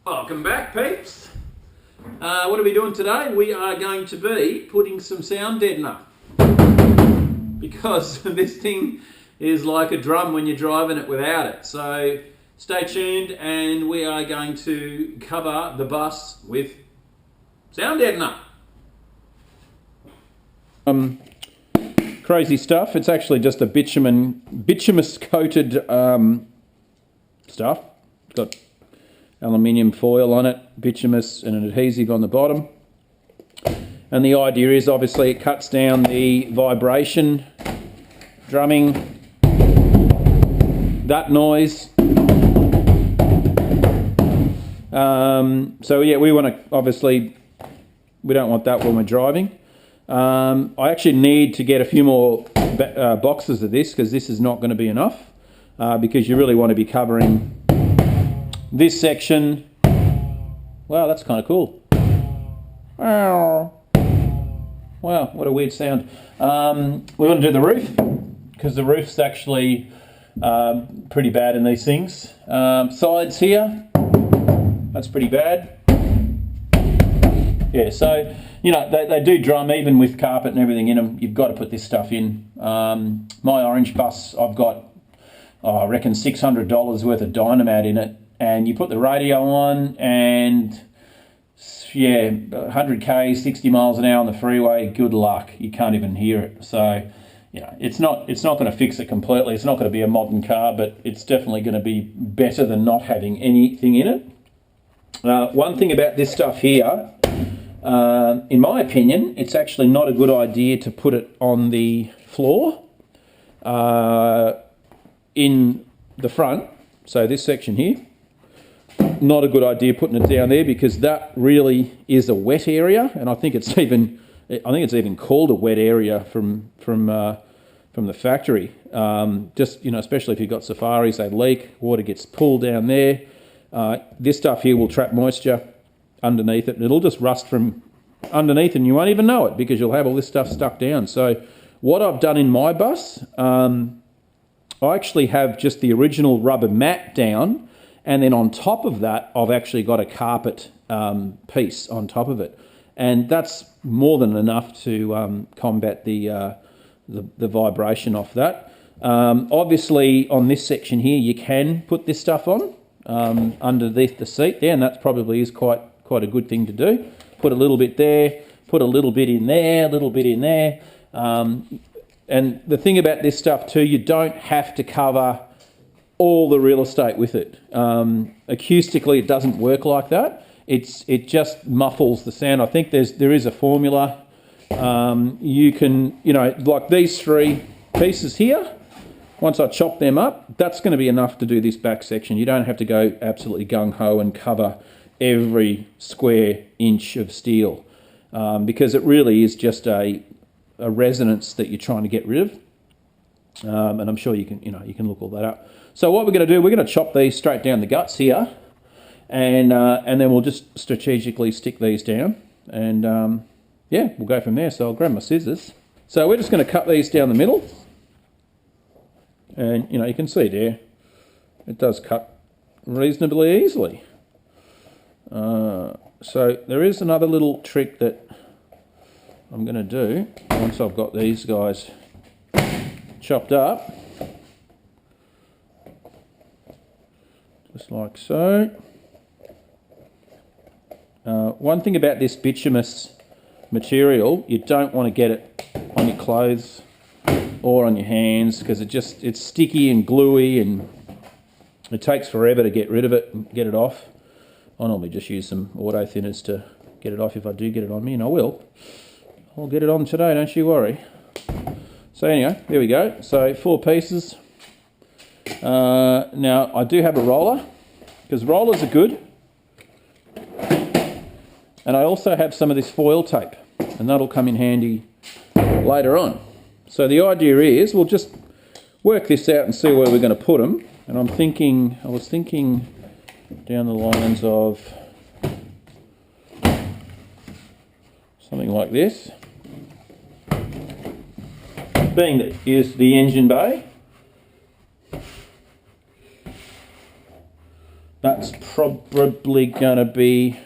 Welcome back, peeps. What are we doing today? We are going to be putting some sound deadener, because this thing is like a drum when you're driving it without it. So stay tuned, and we are going to cover the bus with sound deadener. Crazy stuff. It's actually just a bituminous coated stuff. It's got aluminium foil on it, bituminous, and an adhesive on the bottom. And the idea is, obviously, it cuts down the vibration, drumming, that noise. So yeah, we want to, obviously, we don't want that when we're driving. I actually need to get a few more boxes of this, because this is not going to be enough, because you really want to be covering this section. Wow, that's kind of cool. Wow, what a weird sound. We want to do the roof, because the roof's actually pretty bad in these things. Sides here, that's pretty bad. Yeah, so, you know, they do drum even with carpet and everything in them. You've got to put this stuff in. My orange bus, I've got, I reckon, $600 worth of dynamite in it. And you put the radio on, and yeah, 100k, 60 miles an hour on the freeway, good luck. You can't even hear it. So, you know, it's not going to fix it completely. It's not going to be a modern car, but it's definitely going to be better than not having anything in it. One thing about this stuff here, in my opinion, it's actually not a good idea to put it on the floor in the front. So this section here, not a good idea putting it down there, because that really is a wet area, and I think it's even called a wet area from the factory. Just, you know, especially if you've got safaris, they leak, water gets pulled down there. This stuff here will trap moisture underneath it, and it'll just rust from underneath, and you won't even know it, because you'll have all this stuff stuck down. So what I've done in my bus, I actually have just the original rubber mat down, and then on top of that, I've actually got a carpet piece on top of it, and that's more than enough to combat the vibration off that. Obviously, on this section here, you can put this stuff on underneath the seat there, and that probably is quite a good thing to do. Put a little bit there, put a little bit in there, a little bit in there. And the thing about this stuff too, you don't have to cover all the real estate with it. Acoustically, it doesn't work like that. It just muffles the sound. I think there is a formula. You can, you know, like these three pieces here, once I chop them up, that's going to be enough to do this back section. You don't have to go absolutely gung-ho and cover every square inch of steel, because it really is just a resonance that you're trying to get rid of. And I'm sure you can look all that up. So what we're going to do, we're going to chop these straight down the guts here, and then we'll just strategically stick these down, and yeah, we'll go from there. So I'll grab my scissors. So we're just going to cut these down the middle, and you know, you can see there, it does cut reasonably easily. So there is another little trick that I'm going to do once I've got these guys chopped up, just like so. One thing about this bituminous material, you don't want to get it on your clothes or on your hands, because it's sticky and gluey, and it takes forever to get rid of it and get it off. I normally just use some auto thinners to get it off if I do get it on me, and I will. I'll get it on today, don't you worry. So anyway, there we go. So 4 pieces. Now I do have a roller, because rollers are good. And I also have some of this foil tape, and that'll come in handy later on. So the idea is, we'll just work this out and see where we're going to put them. And I was thinking down the lines of something like this. Being that here's the engine bay, that's probably going to be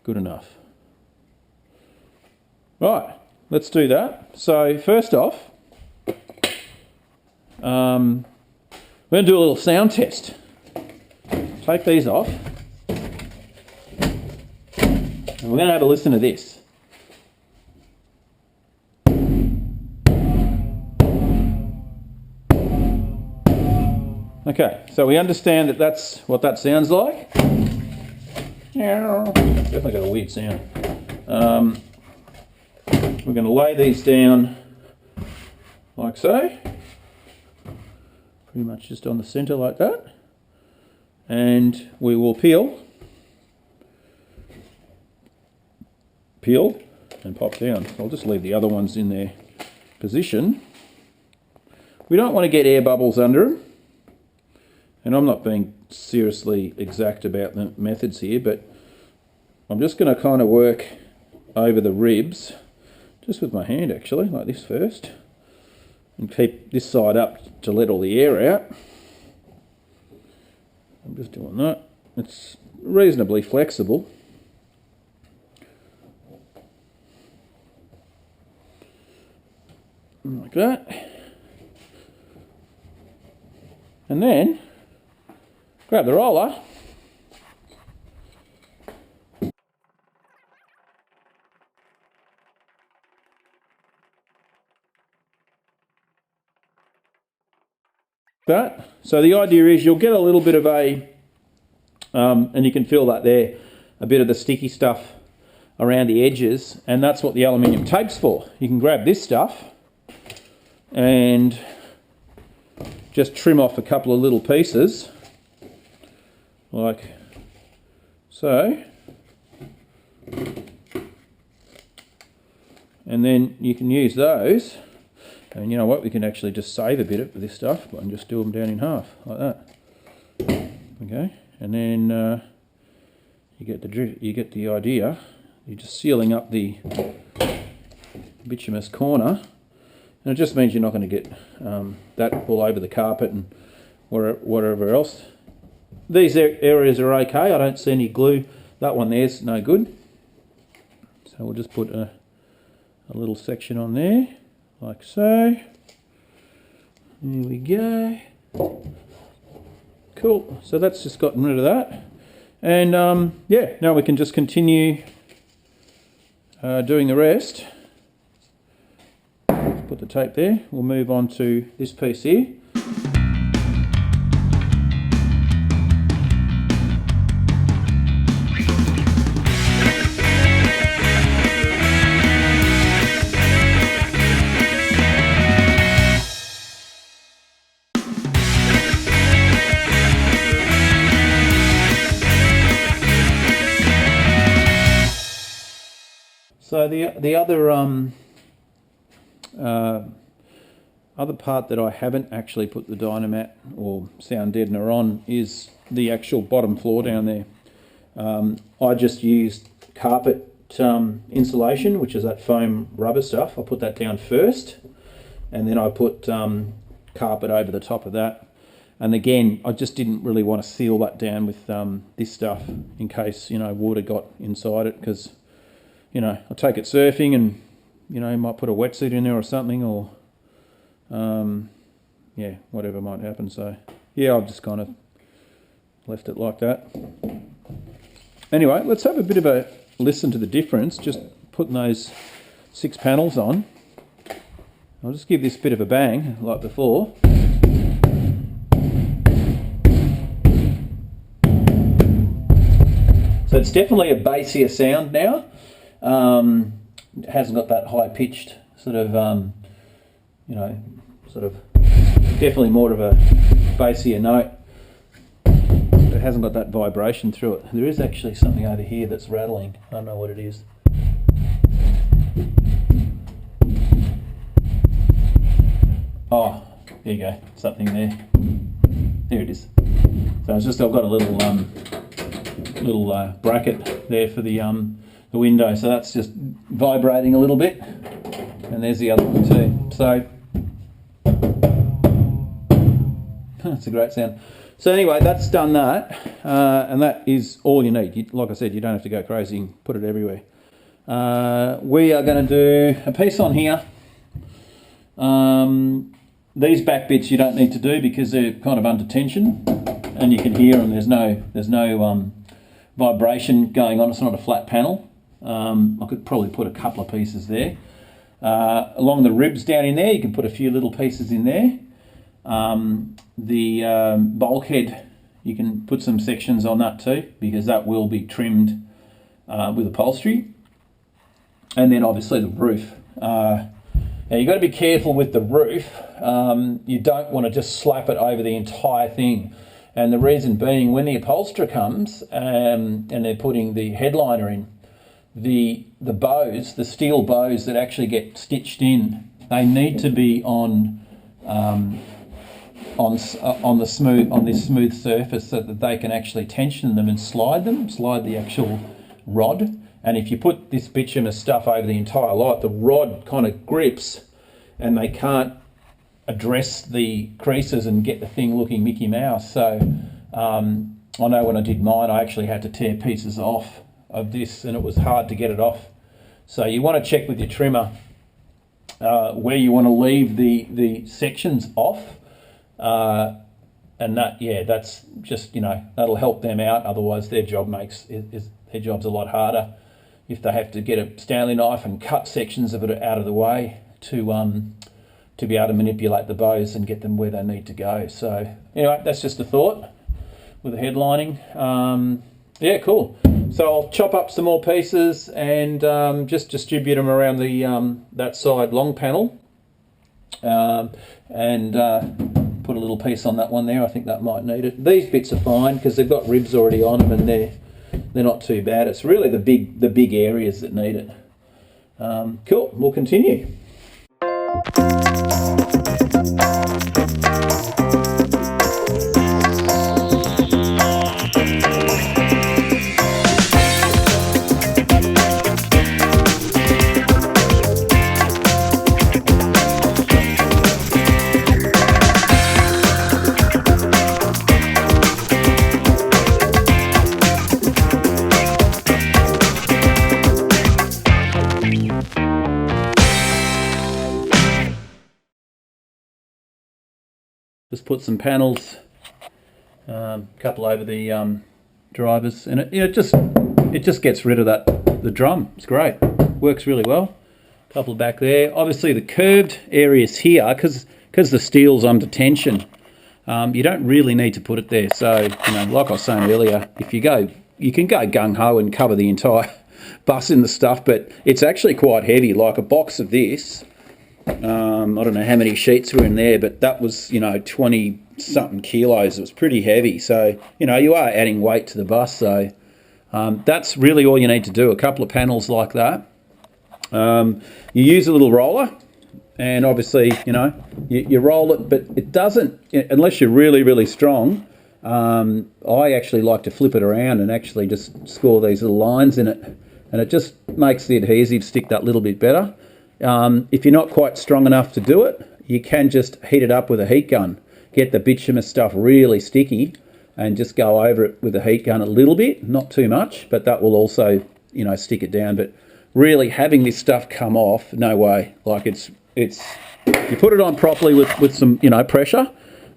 good enough. Right, let's do that. So first off, we're going to do a little sound test. Take these off. And we're going to have a listen to this. Okay, so we understand that that's what that sounds like. Definitely got a weird sound. We're going to lay these down like so. Pretty much just on the centre like that. And we will peel and pop down. I'll just leave the other ones in their position. We don't want to get air bubbles under them. And I'm not being seriously exact about the methods here, but I'm just going to kind of work over the ribs, just with my hand actually, like this first, and keep this side up to let all the air out. I'm just doing that. It's reasonably flexible. Like that. And then grab the roller . That. So the idea is you'll get a little bit of a, and you can feel that there, a bit of the sticky stuff around the edges, and that's what the aluminium tape's for. You can grab this stuff and just trim off a couple of little pieces, like so. And then you can use those. And you know what, we can actually just save a bit of this stuff and just do them down in half, like that. Okay, and then you get the idea. You're just sealing up the bituminous corner, and it just means you're not going to get that all over the carpet and whatever else. These areas are okay. I don't see any glue. That one there's no good. So we'll just put a little section on there. Like so. There we go. Cool. So that's just gotten rid of that. And yeah, now we can just continue doing the rest. Put the tape there. We'll move on to this piece here. So the other part that I haven't actually put the Dynamat or sound deadener on is the actual bottom floor down there. I just used carpet insulation, which is that foam rubber stuff. I put that down first, and then I put carpet over the top of that. And again, I just didn't really want to seal that down with this stuff in case, you know, water got inside it, because, you know, I take it surfing and, you know, might put a wetsuit in there or something, or yeah, whatever might happen. So yeah, I've just kind of left it like that. Anyway, let's have a bit of a listen to the difference, just putting those 6 panels on. I'll just give this a bit of a bang like before. So it's definitely a bassier sound now. It hasn't got that high pitched sort of, you know, sort of definitely more of a bassier note. It hasn't got that vibration through it. There is actually something over here that's rattling. I don't know what it is. Oh, there you go, something there. There it is. So it's just, I've got a little bracket there for the window, so that's just vibrating a little bit. And there's the other one too. So that's a great sound. So anyway, that's done that, and that is all you need. Like I said, you don't have to go crazy and put it everywhere. We are going to do a piece on here. These back bits you don't need to do because they're kind of under tension, and you can hear them. There's no vibration going on. It's not a flat panel. I could probably put a couple of pieces there. Along the ribs down in there, you can put a few little pieces in there. The bulkhead, you can put some sections on that too, because that will be trimmed with upholstery. And then obviously the roof. Now you've got to be careful with the roof. You don't want to just slap it over the entire thing. And the reason being, when the upholsterer comes and they're putting the headliner in, the bows, the steel bows that actually get stitched in, they need to be on this smooth surface so that they can actually tension them and slide the actual rod. And if you put this bituminous stuff over the entire lot, the rod kind of grips and they can't address the creases and get the thing looking Mickey Mouse. So I know when I did mine, I actually had to tear pieces off of this and it was hard to get it off. So you want to check with your trimmer where you want to leave the sections off. And that's just, that'll help them out. Otherwise their job's a lot harder if they have to get a Stanley knife and cut sections of it out of the way to be able to manipulate the bows and get them where they need to go. So anyway, that's just a thought with the headlining. Yeah, cool. So I'll chop up some more pieces and just distribute them around the that side long panel, and put a little piece on that one there. I think that might need it. These bits are fine because they've got ribs already on them and they're not too bad. It's really the big areas that need it. Cool. We'll continue. Just put some panels, a couple over the drivers, and it just gets rid of the drum. It's great, works really well. A couple back there. Obviously the curved areas here, because the steel's under tension, you don't really need to put it there. So like I was saying earlier, if you can go gung ho and cover the entire bus in the stuff, but it's actually quite heavy. Like a box of this. I don't know how many sheets were in there, but that was 20 something kilos. It was pretty heavy, so you are adding weight to the bus. So that's really all you need to do, a couple of panels like that. You use a little roller, and obviously you roll it, but it doesn't, unless you're really strong. I actually like to flip it around and actually just score these little lines in it, and it just makes the adhesive stick that little bit better. If you're not quite strong enough to do it, you can just heat it up with a heat gun. Get the bituminous stuff really sticky and just go over it with a heat gun a little bit, not too much, but that will also, stick it down. But really having this stuff come off, no way. Like it's if you put it on properly with some, pressure,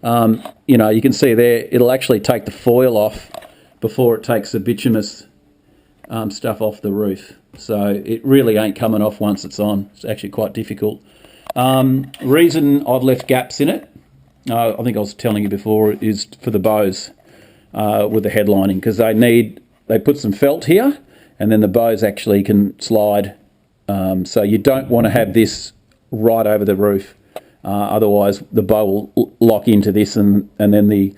you can see there, it'll actually take the foil off before it takes the bituminous stuff off the roof. So it really ain't coming off once it's on. It's actually quite difficult. Reason I've left gaps in it, I think I was telling you before, is for the bows with the headlining, because they put some felt here and then the bows actually can slide. So you don't want to have this right over the roof. Otherwise the bow will lock into this and then the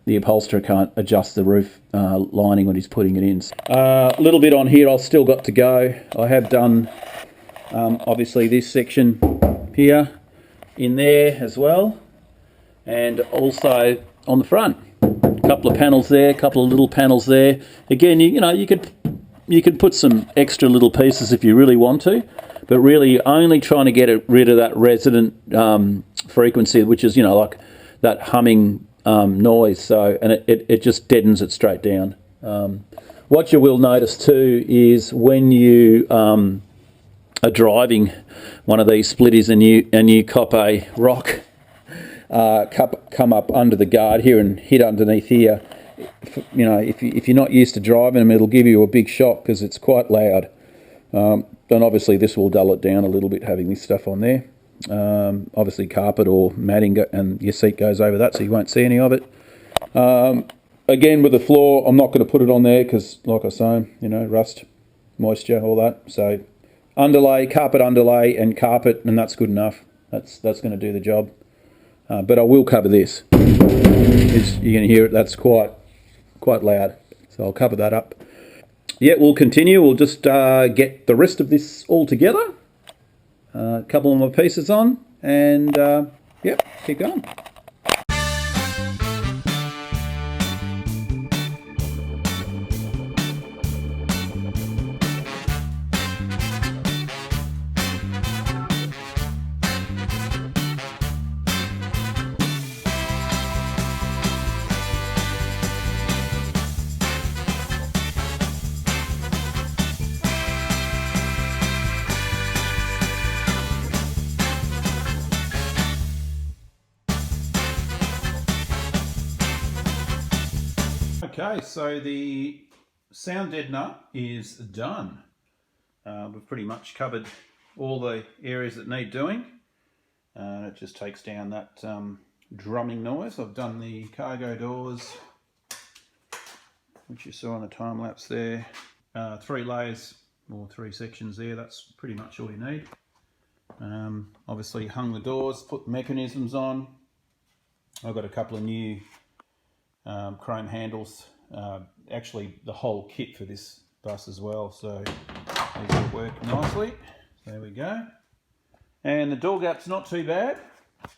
upholsterer can't adjust the roof lining when he's putting it in. A little bit on here I've still got to go. I have done obviously this section here in there as well, and also on the front, a couple of panels there, a couple of little panels there. Again, you could put some extra little pieces if you really want to, but really only trying to get rid of that resonant frequency, which is like that humming noise. So, and it just deadens it straight down. What you will notice too is when you are driving one of these splitters and you cop a rock come up under the guard here and hit underneath here, you know, if you're not used to driving them, it'll give you a big shock because it's quite loud. And obviously this will dull it down a little bit having this stuff on there. Obviously carpet or matting and your seat goes over that, so you won't see any of it. Again, with the floor, I'm not going to put it on there because, like I say, you know, rust, moisture, all that. So underlay, carpet underlay and carpet, and that's good enough. That's going to do the job. But I will cover this. As you can hear it, that's quite loud. So I'll cover that up. Yeah, we'll continue. We'll just get the rest of this all together. A couple of more pieces on, and yep, keep going. Okay, so the sound deadener is done. We've pretty much covered all the areas that need doing. It just takes down that drumming noise. I've done the cargo doors, which you saw on the time lapse there. 3 layers or 3 sections there, that's pretty much all you need. Obviously hung the doors, put the mechanisms on. I've got a couple of new chrome handles, actually the whole kit for this bus as well, so these will work nicely. There we go. And the door gap's not too bad.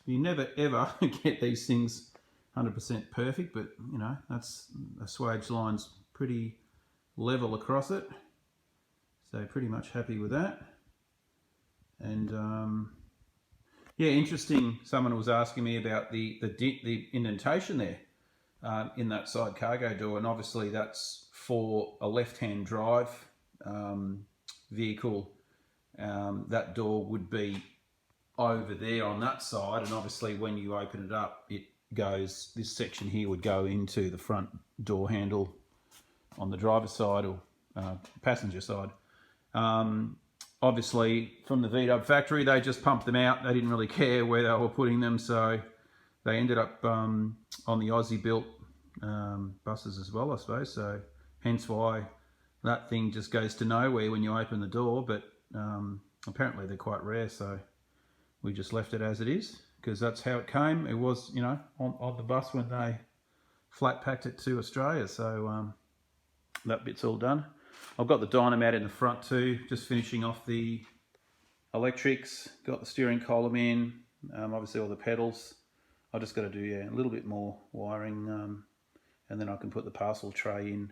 You never ever get these things 100% perfect, but you know, that's a swage line's pretty level across it, so pretty much happy with that. And yeah, interesting, someone was asking me about the indentation there in that side cargo door, and obviously that's for a left-hand drive vehicle. That door would be over there on that side, and obviously when you open it up, it goes, this section here would go into the front door handle on the driver's side or passenger side. Obviously from the VW factory, they just pumped them out. They didn't really care where they were putting them, so they ended up on the Aussie built buses as well, I suppose, so hence why that thing just goes to nowhere when you open the door. But apparently they're quite rare, so we just left it as it is because that's how it came. It was, you know, on the bus when they flat packed it to Australia, so that bit's all done. I've got the dynamat in the front too, just finishing off the electrics, got the steering column in, obviously all the pedals. I just got to do a little bit more wiring, and then I can put the parcel tray in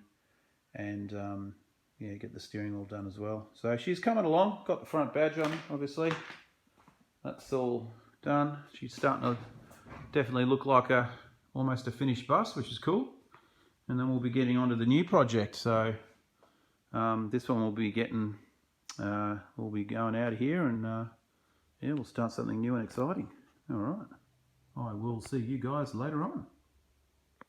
and yeah, get the steering wheel done as well. So she's coming along, got the front badge on, obviously. That's all done. She's starting to definitely look like almost a finished bus, which is cool. And then we'll be getting on to the new project. So this one will be getting, we'll be going out of here and yeah, we'll start something new and exciting. All right. I will see you guys later on.